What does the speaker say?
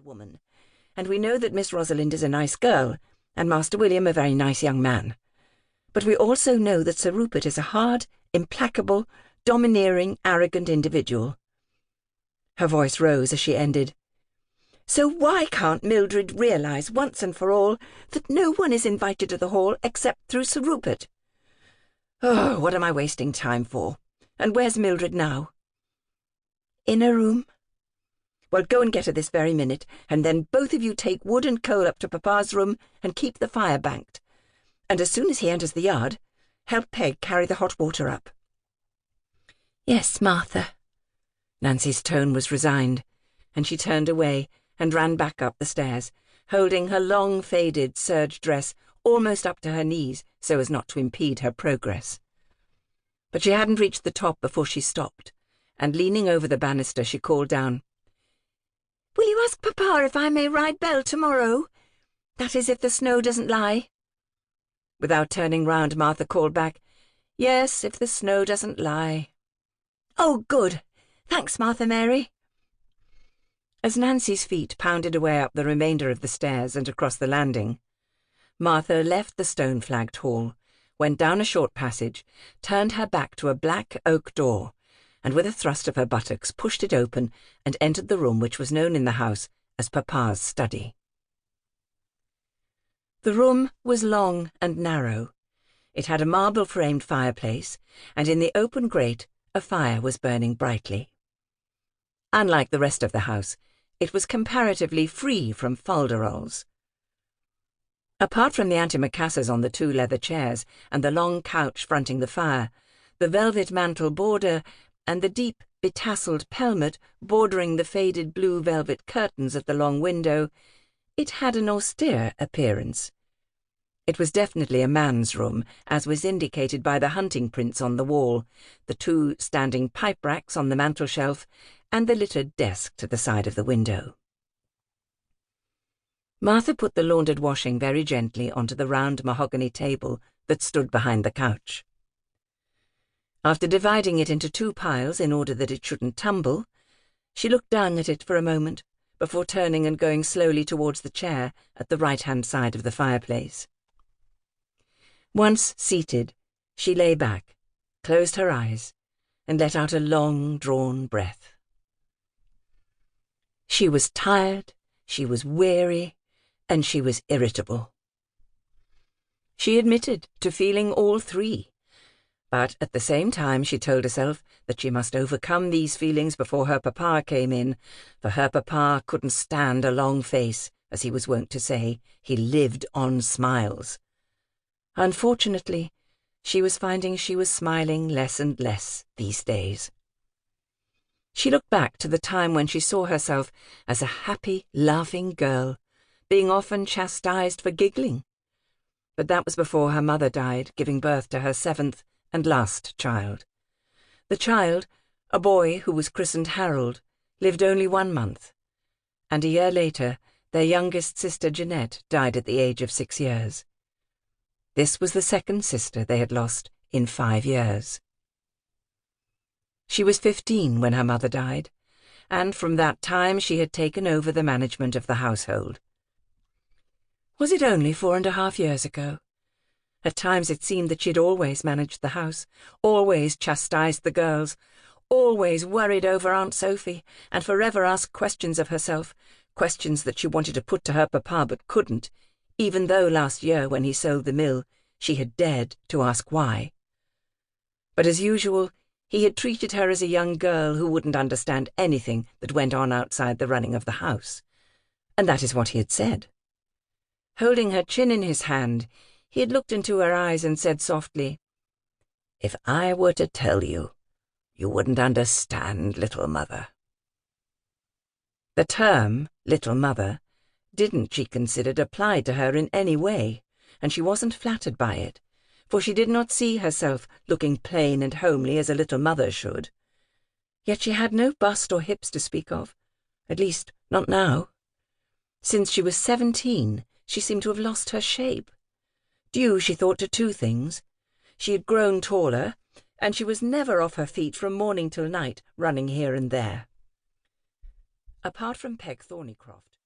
woman, and we know that Miss Rosalind is a nice girl, and Master William a very nice young man. But we also know that Sir Rupert is a hard, implacable, domineering, arrogant individual. Her voice rose as she ended. So why can't Mildred realise once and for all that no one is invited to the hall except through Sir Rupert? Oh, what am I wasting time for? And where's Mildred now? In a room. Well, go and get her this very minute, and then both of you take wood and coal up to Papa's room and keep the fire banked. And as soon as he enters the yard, help Peg carry the hot water up. Yes, Martha. Nancy's tone was resigned, and she turned away and ran back up the stairs, holding her long, faded serge dress almost up to her knees so as not to impede her progress. But she hadn't reached the top before she stopped, and leaning over the banister she called down, Will you ask Papa if I may ride Belle tomorrow? That is, if the snow doesn't lie. Without turning round, Martha called back, Yes, if the snow doesn't lie. Oh, good. Thanks, Martha Mary. As Nancy's feet pounded away up the remainder of the stairs and across the landing, Martha left the stone-flagged hall, went down a short passage, turned her back to a black oak door, and with a thrust of her buttocks pushed it open and entered the room which was known in the house as Papa's study. The room was long and narrow. It had a marble-framed fireplace, and in the open grate a fire was burning brightly. Unlike the rest of the house, it was comparatively free from folderols. Apart from the antimacassars on the 2 leather chairs and the long couch fronting the fire, the velvet mantle border, and the deep, betasseled pelmet bordering the faded blue velvet curtains at the long window, it had an austere appearance. It was definitely a man's room, as was indicated by the hunting prints on the wall, the 2 standing pipe racks on the mantel-shelf, and the littered desk to the side of the window. Martha put the laundered washing very gently onto the round mahogany table that stood behind the couch. After dividing it into 2 piles in order that it shouldn't tumble, she looked down at it for a moment before turning and going slowly towards the chair at the right-hand side of the fireplace. Once seated, she lay back, closed her eyes, and let out a long, drawn breath. She was tired, she was weary, and she was irritable. She admitted to feeling all 3, but at the same time she told herself that she must overcome these feelings before her Papa came in, for her Papa couldn't stand a long face, as he was wont to say. He lived on smiles. Unfortunately, she was finding she was smiling less and less these days. She looked back to the time when she saw herself as a happy, laughing girl, being often chastised for giggling. But that was before her mother died, giving birth to her 7th and last child. The child, a boy who was christened Harold, lived only 1 month, and a year later their youngest sister Jeanette died at the age of 6 years. This was the 2nd sister they had lost in 5 years. She was 15 when her mother died, and from that time she had taken over the management of the household. Was it only 4.5 years ago? At times it seemed that she'd always managed the house, always chastised the girls, always worried over Aunt Sophie, and forever asked questions of herself, questions that she wanted to put to her Papa but couldn't, even though last year, when he sold the mill, she had dared to ask why. But as usual, he had treated her as a young girl who wouldn't understand anything that went on outside the running of the house, and that is what he had said. Holding her chin in his hand, he had looked into her eyes and said softly, "If I were to tell you, you wouldn't understand, little mother." The term, little mother, didn't, she considered, apply to her in any way, and she wasn't flattered by it, for she did not see herself looking plain and homely as a little mother should. Yet she had no bust or hips to speak of, at least not now. Since she was 17, she seemed to have lost her shape. Due, she thought, to 2 things. She had grown taller, and she was never off her feet from morning till night, running here and there. Apart from Peg Thornycroft,